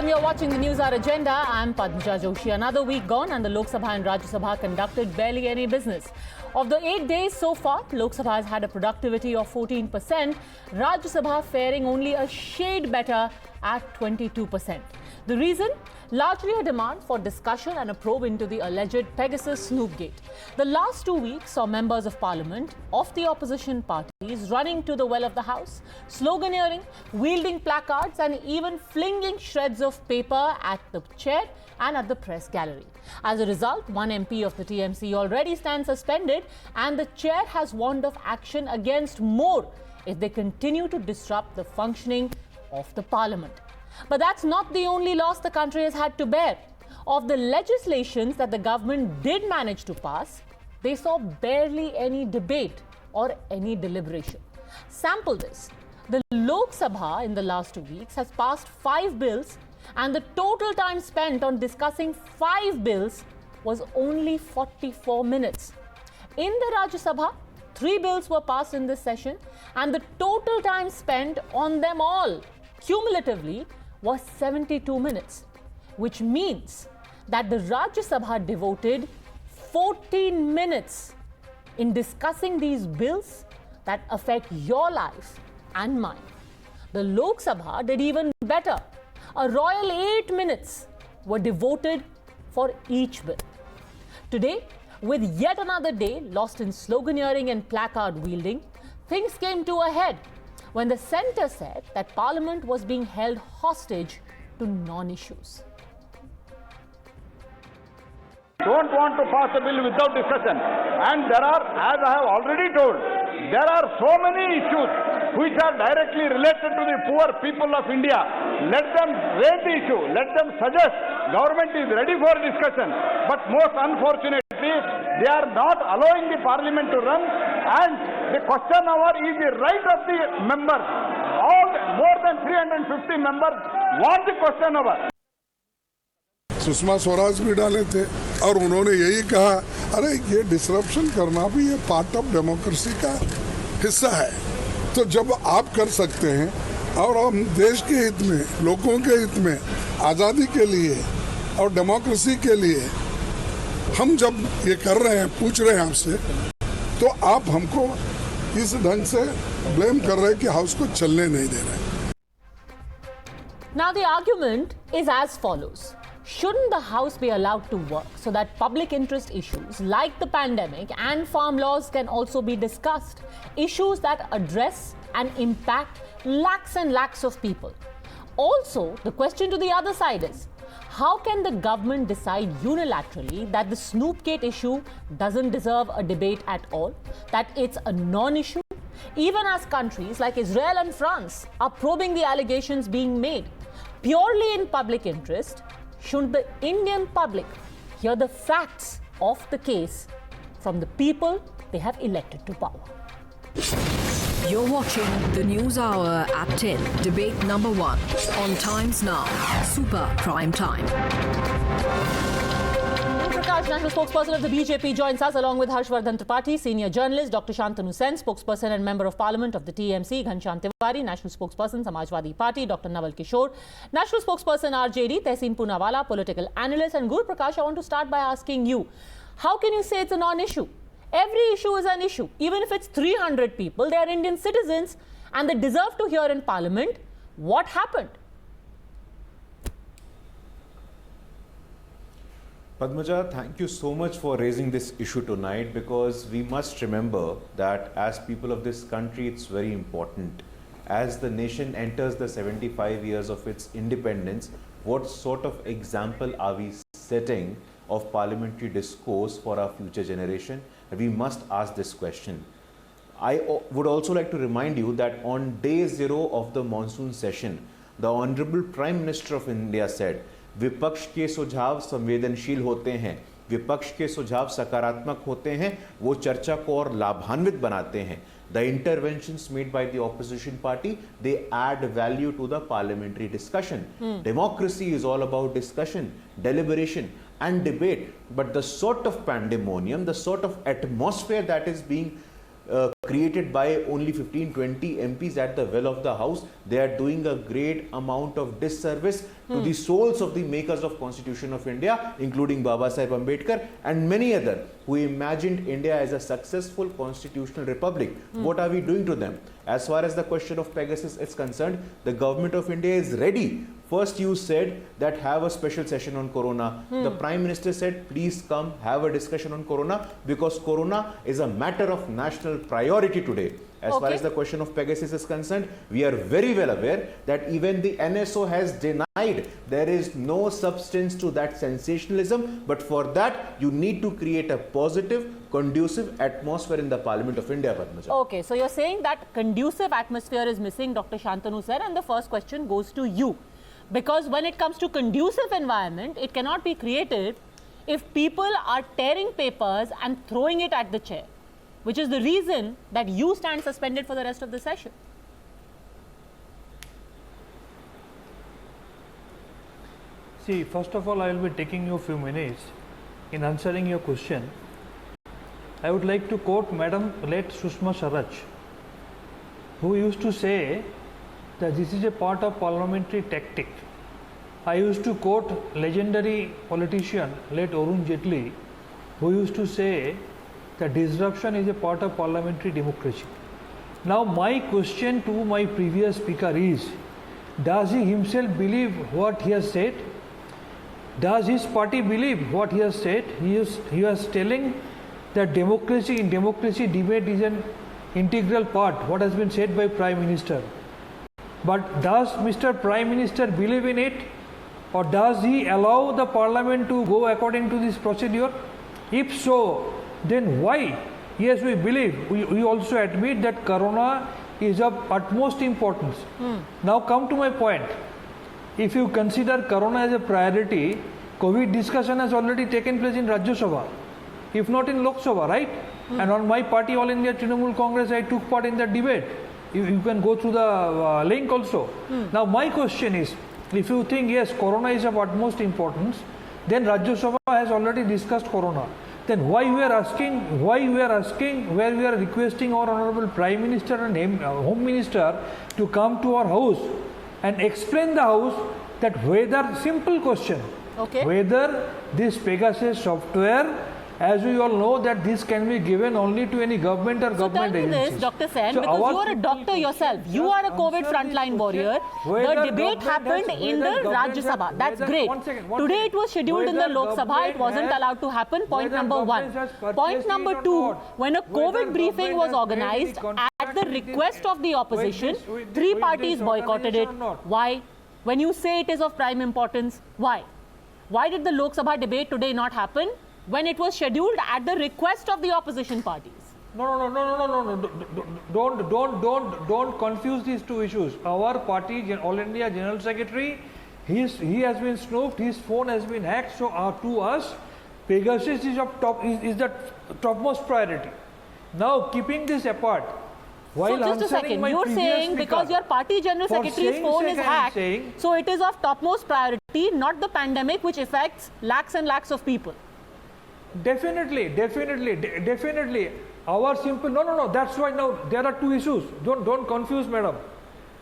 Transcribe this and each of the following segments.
and you're watching the News Hour Agenda. I'm Padmaja Joshi. Another week gone and the Lok Sabha and Rajya Sabha conducted barely any business. Of the 8 days so far, Lok Sabha has had a productivity of 14%, Rajya Sabha faring only a shade better at 22%. The reason? Largely a demand for discussion and a probe into the alleged Pegasus Snoopgate. The last 2 weeks saw members of parliament of the opposition parties running to the well of the house, sloganeering, wielding placards and even flinging shreds of paper at the chair and at the press gallery. As a result, one MP of the TMC already stands suspended and the chair has warned of action against more if they continue to disrupt the functioning of the parliament. But that's not the only loss the country has had to bear. Of the legislations that the government did manage to pass, they saw barely any debate or any deliberation. Sample this. The Lok Sabha in the last 2 weeks has passed 5 bills and the total time spent on discussing 5 bills was only 44 minutes. In the Rajya Sabha, 3 bills were passed in this session and the total time spent on them all cumulatively was 72 minutes, which means that the Rajya Sabha devoted 14 minutes in discussing these bills that affect your life and mine. The Lok Sabha did even better. A royal 8 minutes were devoted for each bill. Today, with yet another day lost in sloganeering and placard wielding, things came to a head when the centre said that Parliament was being held hostage to non-issues. Don't want to pass a bill without discussion. And there are, as I have already told, there are so many issues which are directly related to the poor people of India. Let them raise the issue. Let them suggest. Government is ready for discussion. But most unfortunately, they are not allowing the parliament to run, and the question hour is the right of the members. All more than 350 members want the question hour. Sushma Swaraj भी डाले थे और उन्होंने यही कहा, अरे ये disruption करना भी ये पार्ट ऑफ डेमोक्रेसी का हिस्सा है। तो जब आप कर सकते हैं और हम देश के हित में, लोगों के हित में, आज़ादी के लिए और डेमोक्रेसी के लिए हम जब ये कर रहे हैं, पूछ रहे हैं आपसे, तो आप हमको इस ढंग से ब्लेम कर रहे हैं कि हाउस को चलने नहीं दे रहे। Now the argument is as follows. Shouldn't the House be allowed to work so that public interest issues like the pandemic and farm laws can also be discussed? Issues that address and impact lakhs and lakhs of people. Also, the question to the other side is, how can the government decide unilaterally that the Snoopgate issue doesn't deserve a debate at all, that it's a non-issue, even as countries like Israel and France are probing the allegations being made? Purely in public interest, shouldn't the Indian public hear the facts of the case from the people they have elected to power? You're watching the News Hour at 10, debate number 1 on Times Now, Super Prime Time. Prakash, national spokesperson of the BJP, joins us along with Harshvardhan Tripathi, senior journalist, Dr. Shantanu Sen, spokesperson and member of parliament of the TMC, Ghanshyam Tiwari, national spokesperson, Samajwadi Party, Dr. Naval Kishore, national spokesperson, RJD, Tehseen Poonawalla, political analyst. And Gur Prakash, I want to start by asking you, how can you say it's a non-issue? Every issue is an issue. Even if it's 300 people, they are Indian citizens and they deserve to hear in parliament what happened. Padmaja, thank you so much for raising this issue tonight, because we must remember that as people of this country, it's very important. As the nation enters the 75 years of its independence, what sort of example are we setting of parliamentary discourse for our future generation? We must ask this question. I would also like to remind you that on day 0 of the monsoon session, the Honorable Prime Minister of India said, विपक्ष के सुझाव संवेदनशील होते हैं, विपक्ष के सुझाव सकारात्मक होते हैं, वो चर्चा को और लाभान्वित बनाते हैं. The interventions made by the opposition party, they add value to the parliamentary discussion. Democracy is all about discussion, deliberation and debate. But the sort of pandemonium, the sort of atmosphere that is being created by only 15-20 MPs at the well of the house. They are doing a great amount of disservice to the souls of the makers of Constitution of India, including Baba Saheb Ambedkar and many others who imagined India as a successful constitutional republic. What are we doing to them? As far as the question of Pegasus is concerned, the government of India is ready. First you said that have a special session on Corona. The Prime Minister said please come have a discussion on Corona because Corona is a matter of national priority today. As far as the question of Pegasus is concerned, we are very well aware that even the NSO has denied there is no substance to that sensationalism, but for that you need to create a positive, conducive atmosphere in the Parliament of India, Padmaja. Okay, so you're saying that conducive atmosphere is missing, Dr. Shantanu sir, and the first question goes to you. Because when it comes to conducive environment, it cannot be created if people are tearing papers and throwing it at the chair, which is the reason that you stand suspended for the rest of the session. See, first of all, I will be taking you a few minutes in answering your question. I would like to quote Madam late Sushma Swaraj, who used to say that this is a part of parliamentary tactic. I used to quote legendary politician late Arun Jaitley, who used to say that disruption is a part of parliamentary democracy. Now my question to my previous speaker is, does he himself believe what he has said? Does his party believe what he has said? He was telling that democracy, in democracy debate is an integral part, what has been said by Prime Minister. But does Mr. Prime Minister believe in it, or does he allow the Parliament to go according to this procedure? If so, then why? Yes, we believe. We also admit that Corona is of utmost importance. Now come to my point. If you consider Corona as a priority, COVID discussion has already taken place in Rajya Sabha, if not in Lok Sabha, right? And on my party, All India Trinamool Congress, I took part in that debate. You can go through the link also. Now my question is, if you think yes, Corona is of utmost importance, then Rajya Sabha has already discussed Corona. Then why we are asking, where we are requesting our Honorable Prime Minister and Home Minister to come to our house and explain the house that whether, simple question, whether this Pegasus software, as we all know that this can be given only to any government or government agencies. So tell me this, Dr. Sen, because you are a doctor yourself, you are a COVID frontline warrior. The debate happened in the Rajya Sabha. That's great. Today it was scheduled in the Lok Sabha. It wasn't allowed to happen. Point number one. Point number two, when a COVID briefing was organized at the request of the opposition, 3 parties boycotted it. Why? When you say it is of prime importance, why? Why did the Lok Sabha debate today not happen when it was scheduled at the request of the opposition parties? No. Don't confuse these two issues. Our party, All India General Secretary, he has been snooped, his phone has been hacked. So to us, Pegasus is the topmost priority. Now, keeping this apart, while so just a second, you're saying because your party general secretary's phone is hacked, so it is of topmost priority, not the pandemic which affects lakhs and lakhs of people. Definitely. Our simple no. That's why now there are two issues. Don't confuse, madam.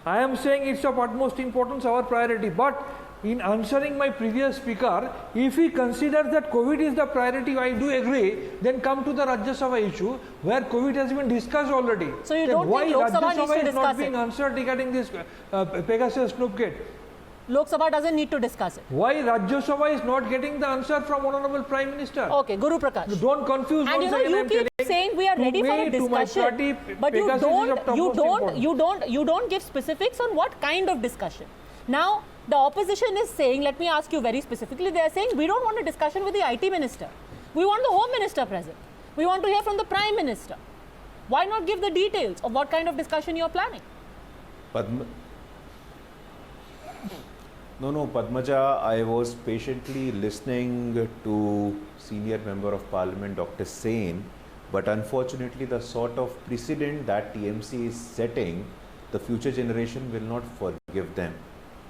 I am saying it's of utmost importance, our priority. But in answering my previous speaker, if he considers that COVID is the priority, I do agree. Then come to the Rajya Sabha issue where COVID has been discussed already. So you don't think Lok Sabha needs to discuss it? Why Rajya Sabha is not being answered regarding this Pegasus Snoopgate? Lok Sabha doesn't need to discuss it. Why Rajya Sabha is not getting the answer from Honorable Prime Minister? Okay, Guru Prakash. Don't confuse. And you keep saying we are ready for a discussion, but you don't give specifics on what kind of discussion. Now, the opposition is saying, let me ask you very specifically, they are saying we don't want a discussion with the IT Minister. We want the Home Minister present. We want to hear from the Prime Minister. Why not give the details of what kind of discussion you are planning? No, Padmaja, I was patiently listening to Senior Member of Parliament, Dr. Sen, but unfortunately the sort of precedent that TMC is setting, the future generation will not forgive them.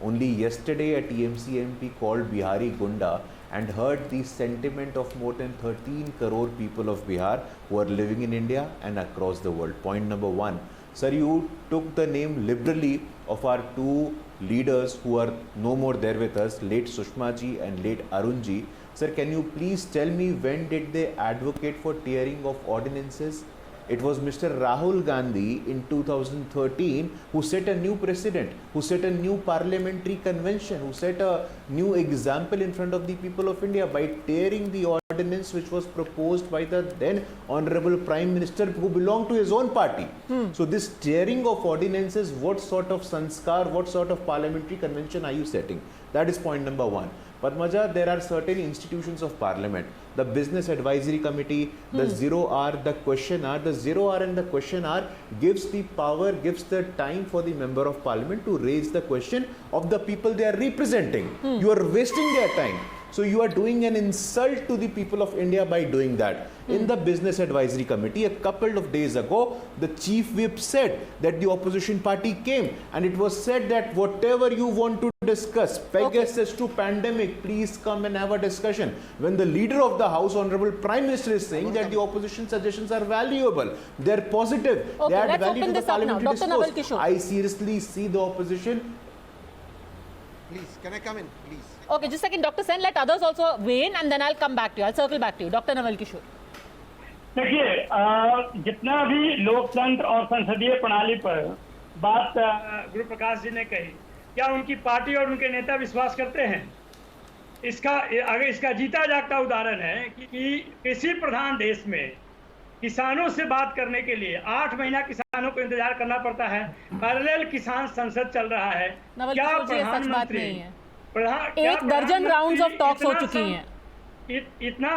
Only yesterday a TMC MP called Bihari Gunda and heard the sentiment of more than 13 crore people of Bihar who are living in India and across the world. Point number one. Sir, you took the name liberally of our two leaders who are no more there with us, late Sushma ji and late Arun ji. Sir, can you please tell me when did they advocate for tearing of ordinances? It was Mr. Rahul Gandhi in 2013 who set a new precedent, who set a new parliamentary convention, who set a new example in front of the people of India by tearing the ordinance which was proposed by the then Honorable Prime Minister who belonged to his own party. So this tearing of ordinances, what sort of sanskar, what sort of parliamentary convention are you setting? That is point number one. Padmaja, there are certain institutions of parliament, the Business Advisory Committee, the Zero Hour, the Question Hour. The Zero Hour and the Question Hour gives the power, gives the time for the member of parliament to raise the question of the people they are representing. You are wasting their time. So you are doing an insult to the people of India by doing that. In the Business Advisory Committee, a couple of days ago, the Chief Whip said that the opposition party came and it was said that whatever you want to discuss, Pegasus to pandemic, please come and have a discussion. When the leader of the House, Honorable Prime Minister, is saying that the opposition suggestions are valuable, they are positive, they add value to the parliamentary discourse. I seriously see the opposition. Please, can I come in, please? Okay, just a second, Dr. Sen, let others also weigh in and then I'll come back to you. I'll circle back to you. Dr. Naval Kishore. देखिए, जितना भी लोकतंत्र और संसदीय प्रणाली पर बात गुरु प्रकाश जी ने कही, क्या उनकी पार्टी और उनके नेता विश्वास करते हैं? अगर इसका जीता जागता उदाहरण है कि किसी प्रधान देश में किसानों से बात करने के लिए 8 महीना किसानों को इंतजार करना पड़ता है। पैरेलल किसान संसद चल रहा है। क्या प्रधानमंत्री एक दर्जन राउंड्स ऑफ टॉक्स हो चुकी हैं, इतना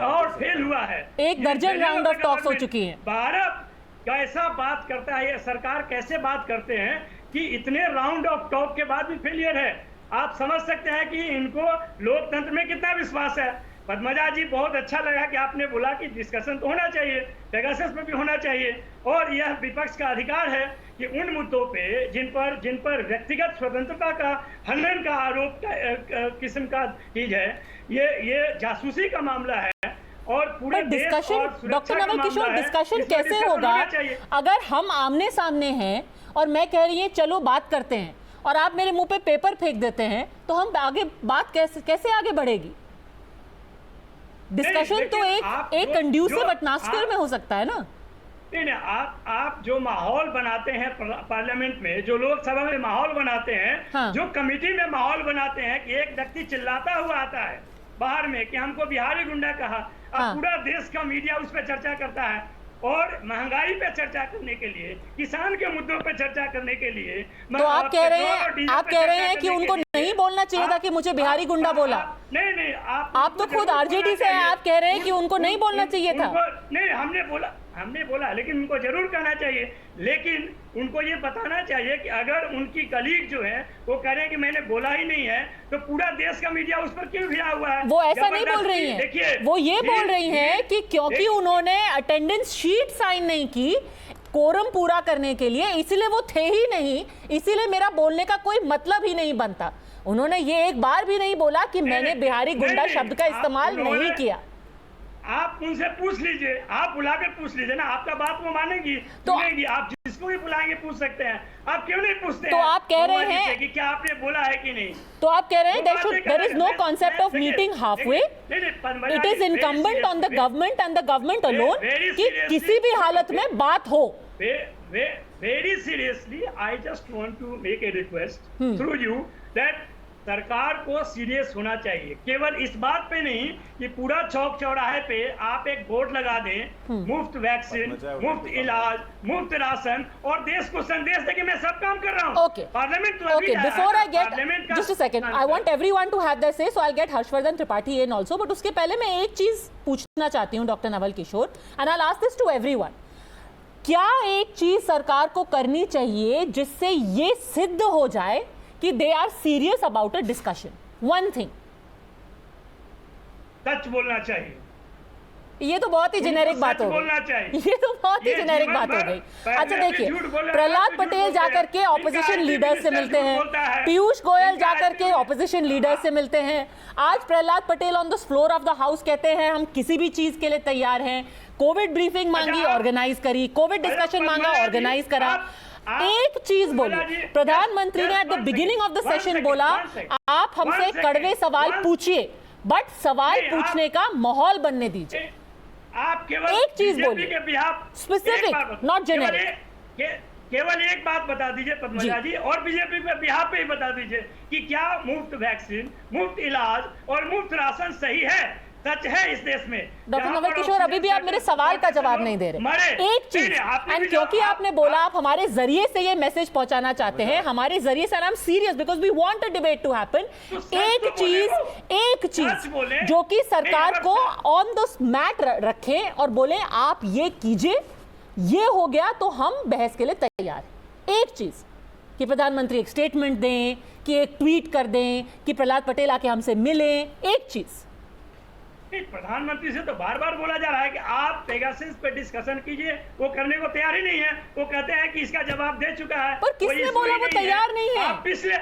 और फेल हुआ है। एक दर्जन राउंड ऑफ टॉक्स हो चुकी हैं। भारत कैसा बात करता है, सरकार कैसे बात करते हैं कि इतने राउंड ऑफ टॉक के बाद भी फेलियर है। आप समझ सकते हैं कि इनको लोकतंत्र में कितना विश्वास है। पद्मजा जी, बहुत अच्छा लगा कि आपने बोला कि डिस्कशन तो होना चाहिए, पेगासस पे भी होना चाहिए, और यह विपक्ष का अधिकार है कि उन मुद्दों पे जिन पर व्यक्तिगत स्वतंत्रता का हनन का आरोप किस्म का चीज है, ये जासूसी का मामला है और पूरे डिस्कशन। डॉक्टर नवल किशोर, डिस्कशन कैसे होगा अगर हम आमने सामने हैं और मैं कह रही हूँ चलो बात करते हैं और आप मेरे मुंह पे पेपर फेंक देते हैं, तो हम आगे बात कैसे आगे बढ़ेगी? डिस्कशन तो एक कंड्यूसिव एटमॉस्फेयर में हो सकता है ना। नहीं, आप जो माहौल बनाते हैं पार्लियामेंट में, जो लोकसभा में माहौल बनाते हैं, हाँ। जो कमेटी में माहौल बनाते हैं कि एक व्यक्ति चिल्लाता हुआ आता है बाहर में कि हमको बिहारी गुंडा कहा, अब हाँ। पूरा देश का मीडिया उस पर चर्चा करता है, और महंगाई पे चर्चा करने के लिए, किसान के मुद्दों पे चर्चा करने के लिए, तो आप कह रहे हैं कि उनको नहीं बोलना चाहिए था कि मुझे बिहारी गुंडा बोला? नहीं, आप तो खुद आरजेडी से हैं, आप कह रहे हैं कि उनको नहीं बोलना चाहिए था। नहीं, हमने बोला लेकिन उनको जरूर कहना चाहिए, लेकिन उनको ये बताना चाहिए कि अगर उनकी कलीग जो है वो कह रहे हैं कि मैंने बोला ही नहीं है, तो पूरा देश का मीडिया उस पर क्यों भिड़ा हुआ है? वो ऐसा नहीं बोल रही हैं, वो ये बोल रही हैं कि क्योंकि उन्होंने अटेंडेंस शीट साइन नहीं की कोरम पूरा करने के लिए, इसीलिए वो थे ही नहीं, इसीलिए मेरा बोलने का कोई मतलब ही नहीं बनता। उन्होंने ये एक बार भी नहीं बोला कि मैंने बिहारी गुंडा शब्द का इस्तेमाल नहीं किया। आप उनसे पूछ लीजिए, आप बुलाकर पूछ लीजिए ना, आपका बात वो मानेगी, तो आप जिसको भी बुलाएंगे पूछ सकते हैं। आप क्यों नहीं पूछते? तो आप कह रहे हैं कि क्या आपने बोला है कि नहीं? तो आप कह रहे हैं there is no concept of meeting halfway. It is incumbent on the government and the government alone कि किसी भी हालत में बात हो। Very seriously, I just want to make a request through you that सरकार को सीरियस होना चाहिए, केवल इस बात पे नहीं कि पूरा चौक चौराहे पे आप एक बोर्ड लगा दें, मुफ्त वैक्सीन, मुफ्त इलाज, मुफ्त राशन, और देश को संदेश दे कि मैं सब काम कर रहा हूं। पार्लियामेंट तो अभी before I get just a second, I want everyone to have their say, so I'll get Harshvardhan Tripathi in also, but उसके पहले मैं एक चीज पूछना चाहती हूँ doctor Naval Kishore, and I'll ask this to everyone. क्या एक चीज सरकार को करनी चाहिए जिससे ये सिद्ध हो जाए कि they are serious about a discussion? One thing. सच बोलना चाहिए। ये तो बहुत ही जेनेरिक बात हो बोलना गई। चाहिए। ये तो बहुत ही ये जेनेरिक जीवन बात हो भर गई। पहले अच्छा भी देखिए, झूठ बोला, प्रहलाद आज भी पटेल झूठ जाकर के बोलते हैं। ऑपोजिशन इनका लीडर से एक्टिविस्ट मिलते झूठ हैं, बोलता है। पीयूष गोयल इनका जाकर के ऑपोजिशन लीडर से मिलते हैं। आज Prahlad Patel on the floor of the house कहते हैं हम किसी भी चीज के लिए तैयार हैं। कोविड ब्रीफिंग मांगी, ऑर्गेनाइज करी, कोविड डिस्कशन मांगा, ऑर्गेनाइज करा। एक चीज बोली, प्रधानमंत्री ने at the beginning of the session बोला आप हमसे कड़वे सवाल पूछिए, बट सवाल पूछने का माहौल बनने दीजिए। आप केवल एक चीज बीजेपी बोलिए, के बिहाफ स्पेसिफिक, नॉट जेनेरिक। केवल एक बात बता दीजिए पद्मजा जी, और बीजेपी पे बिहाफ पे ही बता दीजिए कि क्या मुफ्त वैक्सीन, मुफ्त इलाज और मुफ्त राशन सही है, सच है इस देश में? डॉक्टर नवल किशोर, अभी भी आप मेरे सवाल का जवाब नहीं दे रहे। एक चीज, एंड क्योंकि आपने बोला आप हमारे जरिए से ये मैसेज पहुंचाना चाहते हैं, हमारे जरिए से, I am serious because we want a debate to happen. एक चीज जो कि सरकार को ऑन द मैट रखें और बोले आप ये कीजिए, ये हो गया तो हम बहस के लिए तैयार हैं। एक चीज कि प्रधानमंत्री एक स्टेटमेंट दें, कि एक ट्वीट कर दें, कि प्रहलाद पटेल आके हमसे मिलें। एक चीज प्रधानमंत्री से तो बार बार बोला जा रहा है कि आप पेगासस पे डिस्कशन कीजिए, वो करने को तैयार ही नहीं है। वो कहते हैं कि इसका जवाब दे चुका है, पर किसने बोला वो तैयार नहीं है? आप पिछले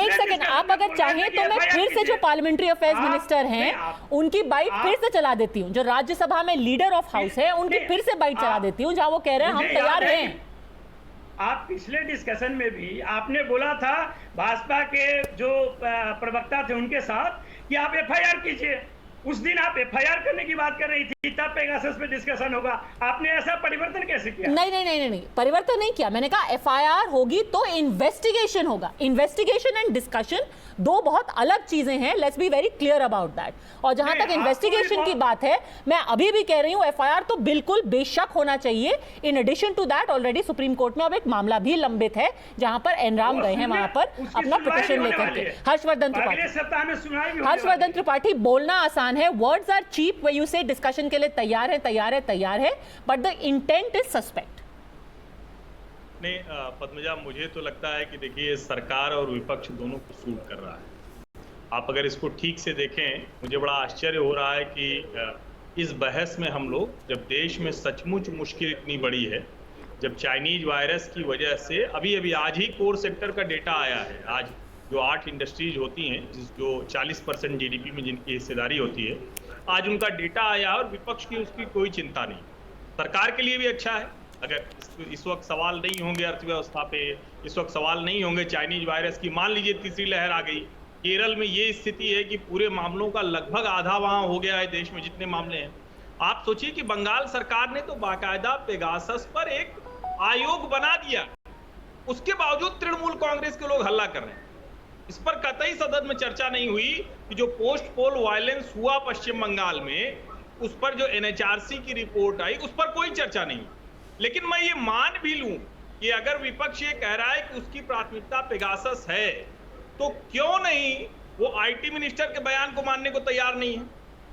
एक सेकंड, आप अगर चाहें तो मैं फिर से जो पार्लियामेंट्री अफेयर्स मिनिस्टर हैं उनकी बाइट फिर से चला देती हूँ, जो राज्यसभा में लीडर ऑफ हाउस है उनकी फिर से बाइट चला देती हूँ, जहां वो कह रहे हैं हम तैयार हैं। आप पिछले डिस्कशन में भी आपने बोला था भाजपा के जो प्रवक्ता थे उनके साथ कि आप एफआईआर कीजिए। उस दिन आप एफआईआर करने की बात कर रही थी, तब पेगासस पे डिस्कशन होगा। आपने ऐसा परिवर्तन कैसे किया? नहीं, परिवर्तन नहीं किया। मैंने कहा एफआईआर होगी तो इन्वेस्टिगेशन होगा। इन्वेस्टिगेशन एंड डिस्कशन दो बहुत अलग चीजें हैं, let's be very clear about that. और जहां तक इन्वेस्टिगेशन की बात है, मैं अभी भी कह रही हूं एफआईआर तो बिल्कुल बेशक होना चाहिए। In addition to that already Supreme Court में अब एक मामला भी लंबित है जहां पर एनराम गए हैं वहां पर अपना पिटीशन लेकर के। हर्षवर्धन त्रिपाठी, बोलना आसान है, words are cheap when you say discussion के लिए तैयार है, but the intent is suspect. नहीं पद्मजा, मुझे तो लगता है कि देखिए सरकार और विपक्ष दोनों को सूट कर रहा है। आप अगर इसको ठीक से देखें, मुझे बड़ा आश्चर्य हो रहा है कि इस बहस में हम लोग, जब देश में सचमुच मुश्किल इतनी बड़ी है, जब चाइनीज वायरस की वजह से अभी आज ही कोर सेक्टर का डेटा आया है, आज जो 8 इंडस्ट्रीज होती हैं जो 40% जीडीपी में जिनकी हिस्सेदारी होती है, आज उनका डेटा आया और विपक्ष की उसकी कोई चिंता नहीं। सरकार के लिए भी अच्छा है, अगर इस वक्त सवाल नहीं होंगे अर्थव्यवस्था पे, इस वक्त सवाल नहीं होंगे चाइनीज वायरस की। मान लीजिए तीसरी लहर आ गई, केरल में ये स्थिति है कि पूरे मामलों का लगभग आधा वहां हो गया है देश में जितने मामले हैं। आप सोचिए कि बंगाल सरकार ने तो बाकायदा पेगासस पर एक आयोग बना दिया, उसके बावजूद तृणमूल कांग्रेस के लोग हल्ला कर रहे हैं। इस पर कतई सदन में चर्चा नहीं हुई कि जो पोस्ट पोल वायलेंस हुआ पश्चिम बंगाल में, उस पर जो एनएचआरसी की रिपोर्ट आई उस पर कोई चर्चा नहीं। लेकिन मैं ये मान भी लूं कि अगर विपक्ष ये कह रहा है कि उसकी प्राथमिकता पेगासस है, तो क्यों नहीं वो आईटी मिनिस्टर के बयान को मानने को तैयार नहीं है?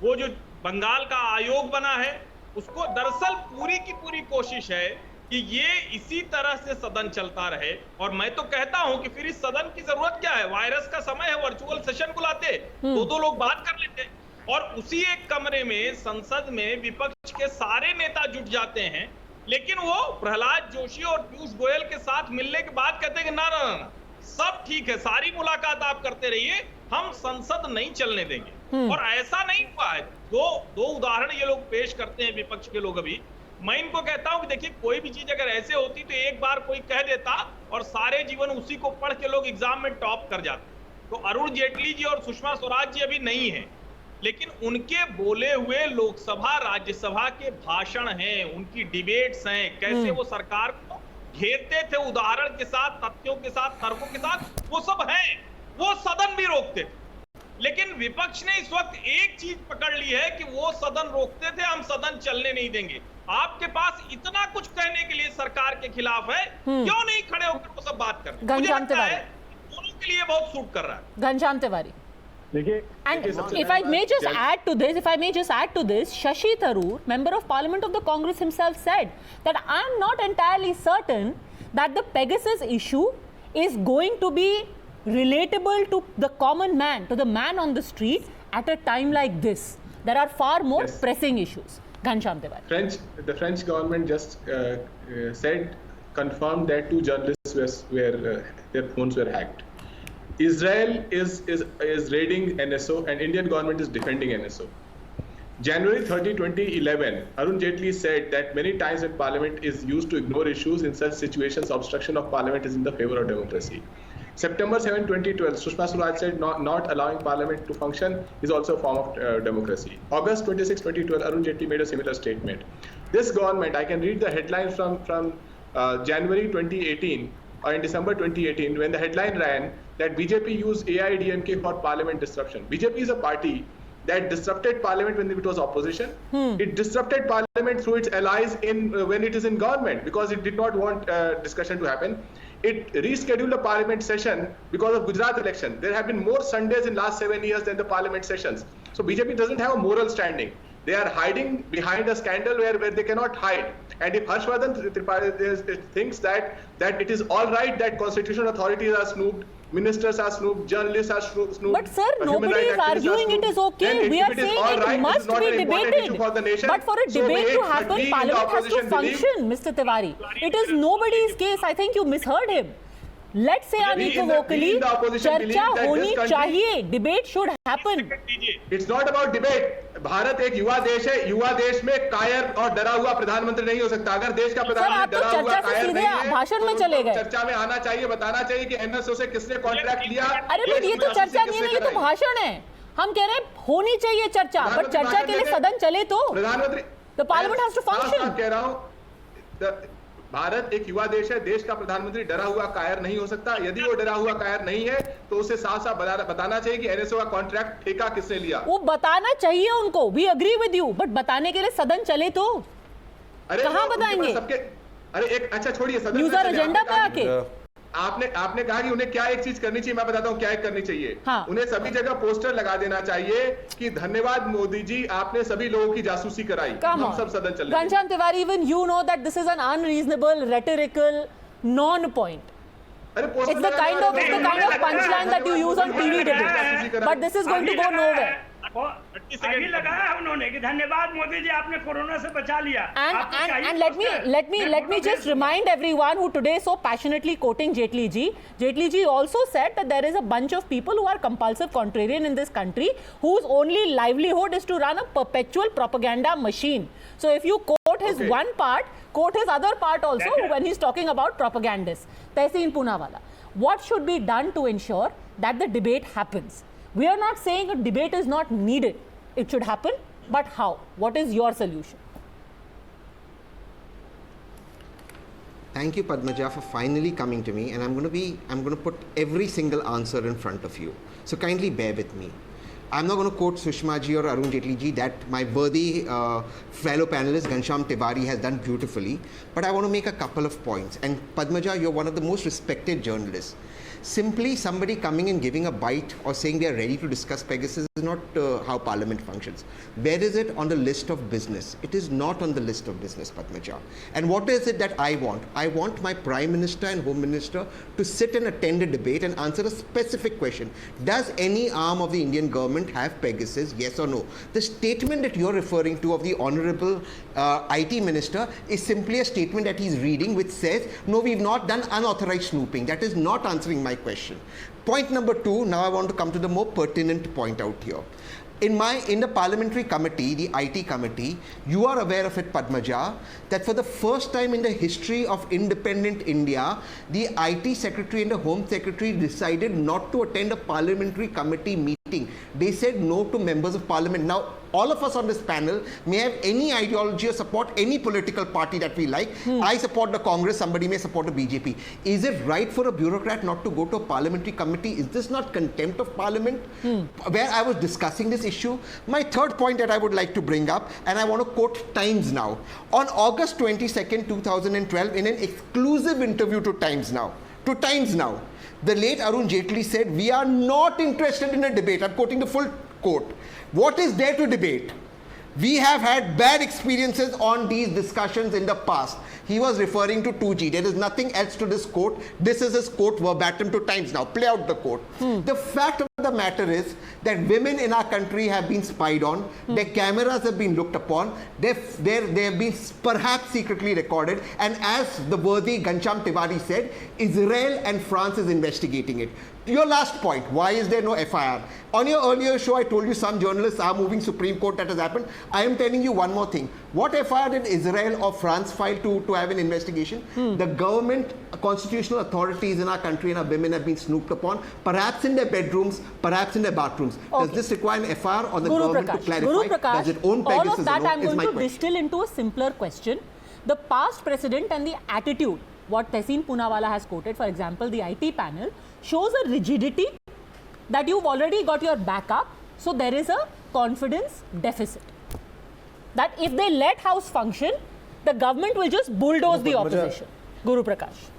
वो जो बंगाल का आयोग बना है उसको दरअसल पूरी की पूरी कोशिश है कि ये इसी तरह से सदन चलता रहे। और मैं तो कहता हूं कि फिर इस सदन की जरूरत क्या है? वायरस का समय है, वर्चुअल सेशन बुलाते, दो लोग बात कर लेते, और उसी एक कमरे में संसद में विपक्ष के सारे नेता जुट जाते हैं। लेकिन वो प्रहलाद जोशी और पीयूष गोयल के साथ मिलने के बाद कहते हैं कि ना, सब ठीक है, सारी मुलाकात आप करते रहिए, हम संसद नहीं चलने देंगे। और ऐसा नहीं हुआ है। दो उदाहरण ये लोग पेश करते हैं विपक्ष के लोग। अभी मैं इनको कहता हूं कि देखिए, कोई भी चीज अगर ऐसे होती तो एक बार कोई कह देता और सारे जीवन उसी को पढ़ के लोग एग्जाम में टॉप कर जाते। तो अरुण जेटली जी और सुषमा स्वराज जी अभी नहीं है, लेकिन उनके बोले हुए लोकसभा राज्यसभा के भाषण हैं, उनकी डिबेट्स हैं, कैसे वो सरकार को घेरते थे उदाहरण के साथ, तथ्यों के साथ, तर्कों के साथ, वो सब हैं। वो सदन भी रोकते थे। लेकिन विपक्ष ने इस वक्त एक चीज पकड़ ली है कि वो सदन रोकते थे, हम सदन चलने नहीं देंगे। आपके पास इतना कुछ कहने के लिए सरकार के खिलाफ है, क्यों नहीं खड़े होकर वो सब बात करते? घनश्याम तिवारी, दोनों के लिए बहुत सूट कर रहा है। Ghanshyam Tiwari, and if I may just add to this, Shashi Tharoor, member of Parliament of the Congress himself, said that I am not entirely certain that the Pegasus issue is going to be relatable to the common man, to the man on the street at a time like this. There are far more pressing issues. Ghanshyam Tiwari. The French government just confirmed that 2 journalists their phones were hacked. Israel is raiding NSO and Indian government is defending NSO. January 30, 2011, Arun Jaitley said that many times when Parliament is used to ignore issues, in such situations, obstruction of Parliament is in the favor of democracy. September 7, 2012, Sushma Swaraj said not allowing Parliament to function is also a form of democracy. August 26, 2012, Arun Jaitley made a similar statement. This government, I can read the headlines from January 2018 or in December 2018, when the headline ran that BJP used AIADMK for Parliament disruption. BJP is a party that disrupted Parliament when it was opposition. It disrupted Parliament through its allies when it is in government because it did not want discussion to happen. It rescheduled the Parliament session because of Gujarat election. There have been more Sundays in last 7 years than the Parliament sessions. So BJP doesn't have a moral standing. They are hiding behind a scandal where they cannot hide. And if Harshvardhan Tripathi thinks that it is all right that constitutional authorities are snooped, ministers are snooped, journalists are snooped. But sir, nobody is arguing it is okay. We are saying it must be debated. But for a debate to happen, Parliament has to function, Mr. Tiwari. It is nobody's case. I think you misheard him. Let's say unequivocally, चर्चा होनी चाहिए, debate should happen. It's not about debate. Bharat एक युवा देश है. युवा देश में कायर और डरा हुआ प्रधानमंत्री नहीं हो सकता. अगर देश का प्रधानमंत्री डरा हुआ कायर नहीं है, भाषण में चले गए. चर्चा में आना चाहिए, बताना चाहिए कि एनएसओ से किसने कॉन्ट्रैक्ट लिया. अरे बट ये तो चर्चा नहीं है, ये तो भाषण है. हम कह रहे हैं होनी चाहिए चर्चा, बट चर्चा के लिए सदन चले तो प्रधानमंत्री The parliament has to function. कह रहा हूँ भारत एक युवा देश है. देश का प्रधानमंत्री डरा हुआ कायर नहीं हो सकता. यदि वो डरा हुआ कायर नहीं है तो उसे साफ साफ बताना चाहिए कि एनएसओ का कॉन्ट्रैक्ट ठेका किसने लिया. वो बताना चाहिए उनको. We agree with you, but बताने के लिए सदन चले तो कहाँ बताएंगे? अरे एक अच्छा छोड़िए सदन यूजर एजेंडा पे आके आपने कहा कि उन्हें क्या एक चीज करनी चाहिए. मैं बताता हूँ क्या एक करनी चाहिए. हाँ. उन्हें सभी जगह पोस्टर लगा देना चाहिए कि धन्यवाद मोदी जी, आपने सभी लोगों की जासूसी कराई. हम सब सदन चल रहे हैं. Ghanshyam Tiwari, even you know that this is an unreasonable, rhetorical, non-point. It's the kind of punchline that you use on TV debates. But this is going to go nowhere. अभी लगाया है उन्होंने कि धन्यवाद मोदी जी, आपने कोरोना से बचा लिया. And let me just remind everyone who today so passionately quoting Jaitley ji also said that there is a bunch of people who are compulsive contrarian in this country whose only livelihood is to run a perpetual propaganda machine. So if you quote his one part, quote his other part also when he's talking about propagandists. Tehseen Poonawalla, what should be done to ensure that the debate happens? We are not saying a debate is not needed. It should happen, but how? What is your solution? Thank you, Padmaja, for finally coming to me, and I'm going to put every single answer in front of you. So kindly bear with me. I'm not going to quote Sushma ji or Arun Jaitley ji, that my worthy fellow panelist Ghanshyam Tiwari has done beautifully, but I want to make a couple of points. And Padmaja, you're one of the most respected journalists. Simply somebody coming and giving a bite or saying they are ready to discuss Pegasus is not how Parliament functions. Where is it on the list of business? It is not on the list of business, Padmaja. And what is it that I want? I want my Prime Minister and Home Minister to sit and attend a debate and answer a specific question. Does any arm of the Indian government have Pegasus? Yes or no? The statement that you're referring to of the Honorable IT Minister is simply a statement that he's reading which says, no, we've not done unauthorized snooping. That is not answering my question. Point number 2, now I want to come to the more pertinent point out here. In the parliamentary committee, the IT committee, you are aware of it, Padmaja, that for the first time in the history of independent India, the IT secretary and the home secretary decided not to attend a parliamentary committee meeting. They said no to members of parliament. Now, all of us on this panel may have any ideology or support any political party that we like. I support the Congress, somebody may support the BJP. Is it right for a bureaucrat not to go to a parliamentary committee? Is this not contempt of parliament? Where I was discussing this issue. My third point that I would like to bring up, and I want to quote Times Now. On August 22nd, 2012, in an exclusive interview to Times Now, the late Arun Jaitley said, we are not interested in a debate. I'm quoting the full quote. What is there to debate? We have had bad experiences on these discussions in the past. He was referring to 2G. There is nothing else to this quote. This is his quote verbatim to Times Now. Play out the quote. The fact of the the matter is that women in our country have been spied on, their cameras have been looked upon, they have been perhaps secretly recorded, and as the worthy Ghanshyam Tiwari said, Israel and France is investigating it. Your last point, why is there no FIR? On your earlier show, I told you some journalists are moving Supreme Court, that has happened. I am telling you one more thing. What FIR did Israel or France file to have an investigation? The government, constitutional authorities in our country and our women have been snooped upon, perhaps in their bedrooms, perhaps in their bathrooms. Does this require an FIR or the government to clarify? Does it own Pegasus? All of that I'm going to distill into a simpler question. The past precedent and the attitude, what Tehseen Poonawalla has quoted, for example, the IT panel, shows a rigidity that you've already got your back up, so there is a confidence deficit. That if they let House function, the government will just bulldoze the opposition. Guru Prakash.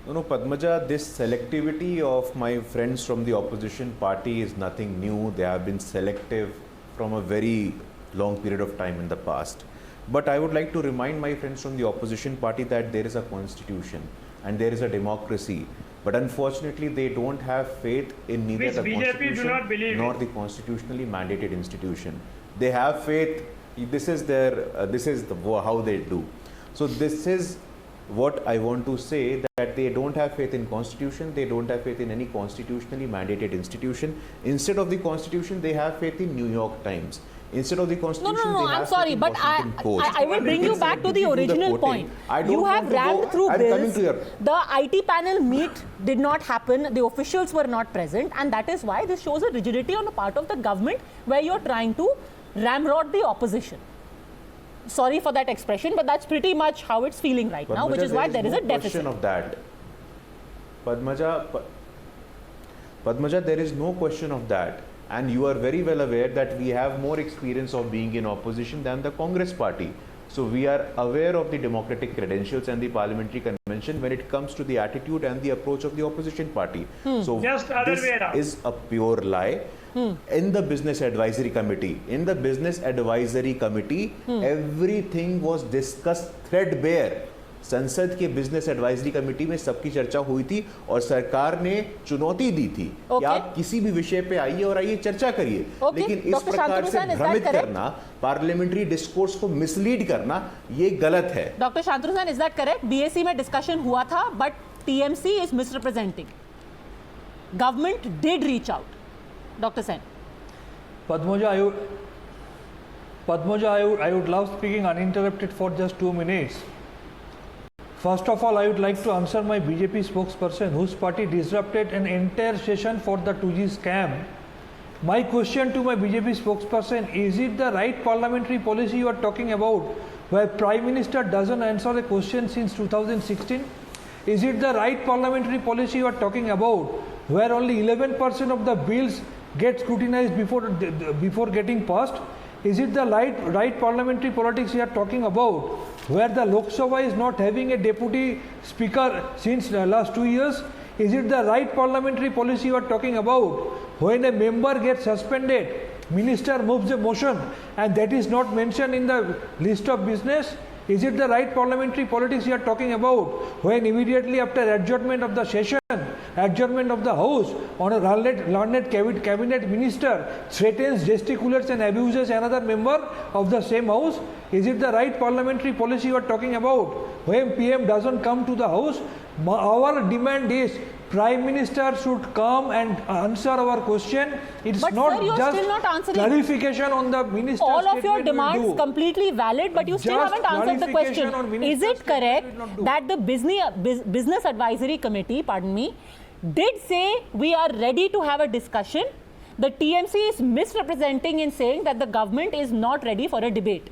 No, Padmaja, this selectivity of my friends from the opposition party is nothing new. They have been selective from a very long period of time in the past. But I would like to remind my friends from the opposition party that there is a constitution and there is a democracy. But unfortunately, they don't have faith in neither the constitution nor the constitutionally mandated institution. They have faith. This is how they do. So this is what I want to say, that they don't have faith in constitution. They don't have faith in any constitutionally mandated institution. Instead of the constitution, they have faith in New York Times. Instead of the constitution, no, I'm sorry, but I will bring you back to the original point. You have rammed through bills. The IT panel meet did not happen. The officials were not present, and that is why this shows a rigidity on the part of the government, where you're trying to ramrod the opposition. Sorry for that expression, but that's pretty much how it's feeling right now, which is why there is a deficit. Of that. Padmaja, there is no question of that. And you are very well aware that we have more experience of being in opposition than the Congress party. So we are aware of the democratic credentials and the parliamentary convention when it comes to the attitude and the approach of the opposition party. So this is a pure lie. In the Business Advisory Committee, everything was discussed threadbare. संसद के business advisory committee में सबकी चर्चा हुई थी और सरकार ने चुनौती दी थी कि आप किसी भी विषय पे आइए और आइए चर्चा करिए, लेकिन इस प्रकार से भ्रमित करना, पार्लियामेंट्री डिस्कोर्स को मिसलीड करना, ये गलत है. Doctor Shantanu Sen, is that correct? BSC में डिस्कशन हुआ था, but TMC is misrepresenting. Government did reach out. Doctor Sen. Padmaja, I would love speaking uninterrupted for just 2 minutes. First of all, I would like to answer my BJP spokesperson whose party disrupted an entire session for the 2G scam. My question to my BJP spokesperson, is it the right parliamentary policy you are talking about where Prime Minister doesn't answer a question since 2016? Is it the right parliamentary policy you are talking about where only 11% of the bills get scrutinized before getting passed? Is it the right parliamentary politics we are talking about, where the Lok Sabha is not having a deputy speaker since the last 2 years? Is it the right parliamentary policy you are talking about, when a member gets suspended, minister moves a motion and that is not mentioned in the list of business? Is it the right parliamentary politics you are talking about, when immediately after adjournment of the session, adjournment of the House, on a learned cabinet minister threatens, gesticulates and abuses another member of the same House? Is it the right parliamentary policy you are talking about, when PM doesn't come to the House? Our demand is Prime Minister should come and answer our question. It's but not sir, just clarification on the minister's all of your demands completely valid, but you still haven't answered the question. Is it correct that the Business Advisory Committee, did say we are ready to have a discussion? The TMC is misrepresenting in saying that the government is not ready for a debate.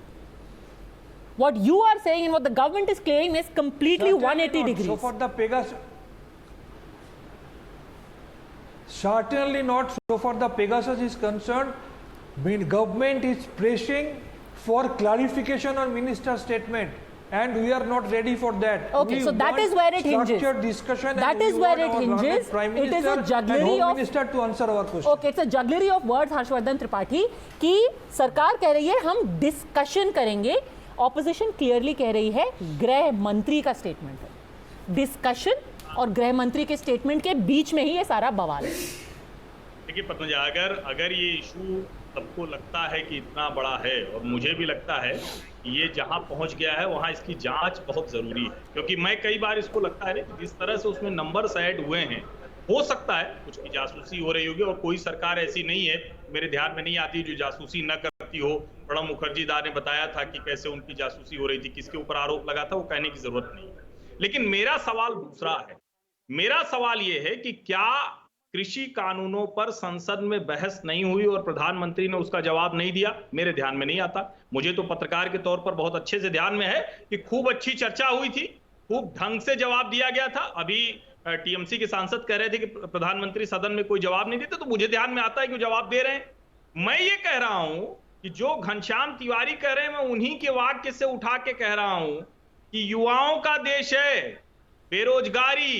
What you are saying and what the government is claiming is completely 180 degrees. So for the Pegasus, certainly not. So far the Pegasus is concerned, government is pressing for clarification on minister's statement, and we are not ready for that. Okay, so that is where it hinges. That is where it hinges. It is a jugglery of minister to answer our question. Okay, it's a jugglery of words, Harshvardhan Tripathi, कि सरकार कह रही है हम discussion करेंगे, opposition clearly कह रही है गृह मंत्री का स्टेटमेंट है डिस्कशन और गृह मंत्री के स्टेटमेंट के बीच में ही ये सारा बवाल है। देखिए पद्मजा, अगर ये इशू सबको लगता है कि इतना बड़ा है, और मुझे भी लगता है कि ये जहां पहुंच गया है वहां इसकी जांच बहुत जरूरी है, क्योंकि मैं कई बार इसको लगता है कि जिस तरह से उसमें नंबर्स ऐड हुए हैं, हो सकता है कुछ की जासूसी हो रही होगी, और कोई सरकार ऐसी नहीं है मेरे ध्यान में नहीं आती जो जासूसी न करती हो। प्रणब मुखर्जी दा ने बताया था कि कैसे उनकी जासूसी हो रही थी, किसके ऊपर आरोप लगा था, वो कहने की जरूरत नहीं है। लेकिन मेरा सवाल दूसरा है। मेरा सवाल ये है कि क्या कृषि कानूनों पर संसद में बहस नहीं हुई और प्रधानमंत्री ने उसका जवाब नहीं दिया? मेरे ध्यान में नहीं आता। मुझे तो पत्रकार के तौर पर बहुत अच्छे से ध्यान में है कि खूब अच्छी चर्चा हुई थी, खूब ढंग से जवाब दिया गया था। अभी टीएमसी के सांसद कह रहे थे कि प्रधानमंत्री सदन में कोई जवाब नहीं देते, तो मुझे ध्यान में आता है कि वो जवाब दे रहे हैं। मैं ये कह रहा हूं कि जो घनश्याम तिवारी कह रहे हैं, मैं उन्हीं के वाक्य से उठा के कह रहा हूं कि युवाओं का देश है, बेरोजगारी,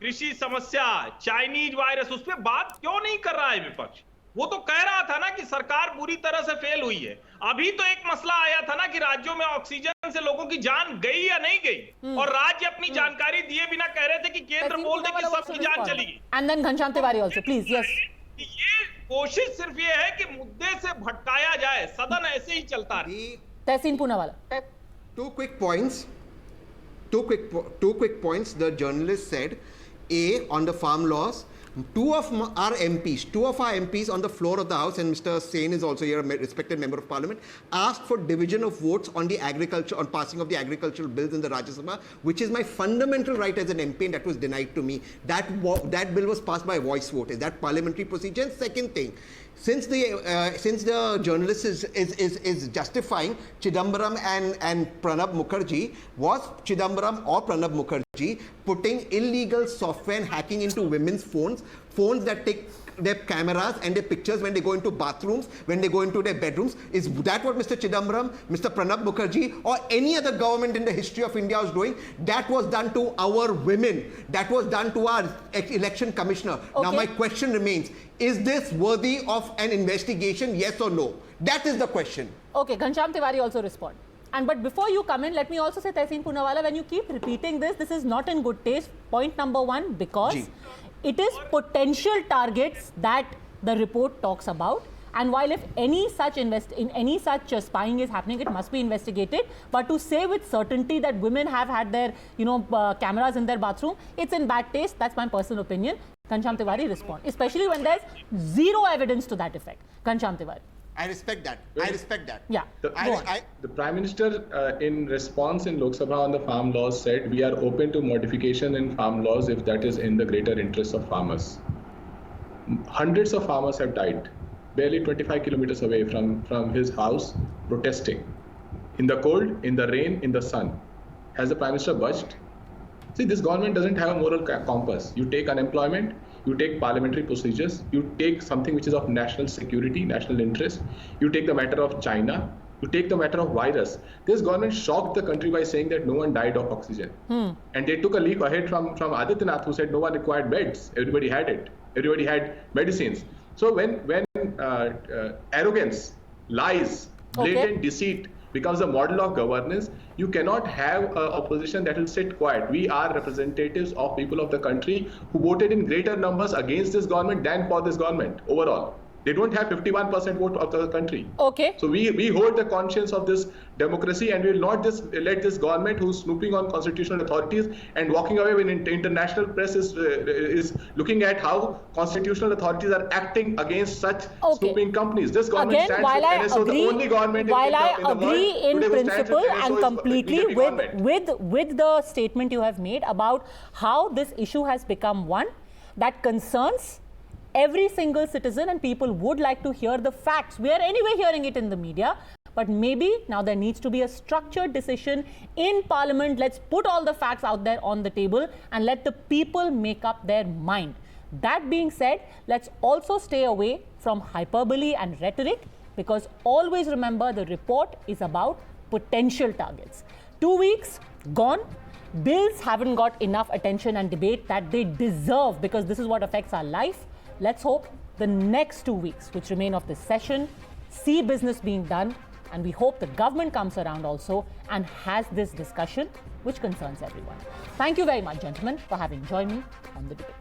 कृषि समस्या, चाइनीज वायरस, उस पर बात क्यों नहीं कर रहा है विपक्ष? वो तो कह रहा था ना कि सरकार बुरी तरह से फेल हुई है। अभी तो एक मसला आया था ना कि राज्यों में ऑक्सीजन से लोगों की जान गई या नहीं गई, और राज्य अपनी जानकारी दिए बिना कह रहे थे कि केंद्र बोल दे कि सबकी जान चली गई। And then Ghanshyam Tiwari also, please. Yes, ये कोशिश सिर्फ ये है कि मुद्दे से भटकाया जाए, सदन ऐसे ही चलता रहे। तहसीन Poonawalla. Two quick points. Two quick points. The journalist said, A, on the farm laws, two of our MPs on the floor of the House, and Mr. Sen is also here, a respected member of Parliament, asked for division of votes on the agriculture, on passing of the agricultural bills in the Rajya Sabha, which is my fundamental right as an MP, and that was denied to me. That bill was passed by voice vote. Is that parliamentary procedure? And second thing, since the journalist is justifying Chidambaram and Pranab Mukherjee, was Chidambaram or Pranab Mukherjee putting illegal software and hacking into women's phones that take their cameras and their pictures when they go into bathrooms, when they go into their bedrooms? Is that what Mr. Chidambaram, Mr. Pranab Mukherjee, or any other government in the history of India was doing? That was done to our women. That was done to our election commissioner. Okay. Now my question remains, is this worthy of an investigation, yes or no? That is the question. Okay, Ghanshyam Tiwari also respond. But before you come in, let me also say, Tehseen Poonawalla, when you keep repeating this is not in good taste. Point number one, because it is potential targets that the report talks about. And while if any such spying is happening, it must be investigated. But to say with certainty that women have had their, cameras in their bathroom, it's in bad taste. That's my personal opinion. Ghanshyam Tiwari respond, especially when there's zero evidence to that effect. Ghanshyam Tiwari. I respect that. Yeah. The Prime Minister, in response in Lok Sabha on the farm laws, said we are open to modification in farm laws if that is in the greater interest of farmers. Hundreds of farmers have died, barely 25 kilometers away from his house, protesting. In the cold, in the rain, in the sun. Has the Prime Minister budged? See, this government doesn't have a moral compass. You take unemployment, you take parliamentary procedures, you take something which is of national security, national interest, you take the matter of China, you take the matter of virus. This government shocked the country by saying that no one died of oxygen. And they took a leap ahead from Adityanath, who said no one required beds. Everybody had it. Everybody had medicines. So when arrogance, lies, blatant deceit becomes a model of governance, you cannot have an opposition that will sit quiet. We are representatives of people of the country who voted in greater numbers against this government than for this government overall. They don't have 51% vote of the country. Okay. So we hold the conscience of this democracy, and we will not just let this government who's snooping on constitutional authorities and walking away when international press is looking at how constitutional authorities are acting against such snooping companies. This government Again, stands while with I NSO, agree, the only government while I in the agree world in today who stands principle with NSO and is completely BJP government. with the statement you have made about how this issue has become one that concerns every single citizen, and people would like to hear the facts. We are anyway hearing it in the media, but maybe now there needs to be a structured decision in Parliament. Let's put all the facts out there on the table and let the people make up their mind. That being said, let's also stay away from hyperbole and rhetoric, because always remember the report is about potential targets. 2 weeks gone. Bills haven't got enough attention and debate that they deserve, because this is what affects our life. Let's hope the next 2 weeks, which remain of this session, see business being done And we hope the government comes around also and has this discussion which concerns everyone. Thank you very much, gentlemen, for having joined me on the debate.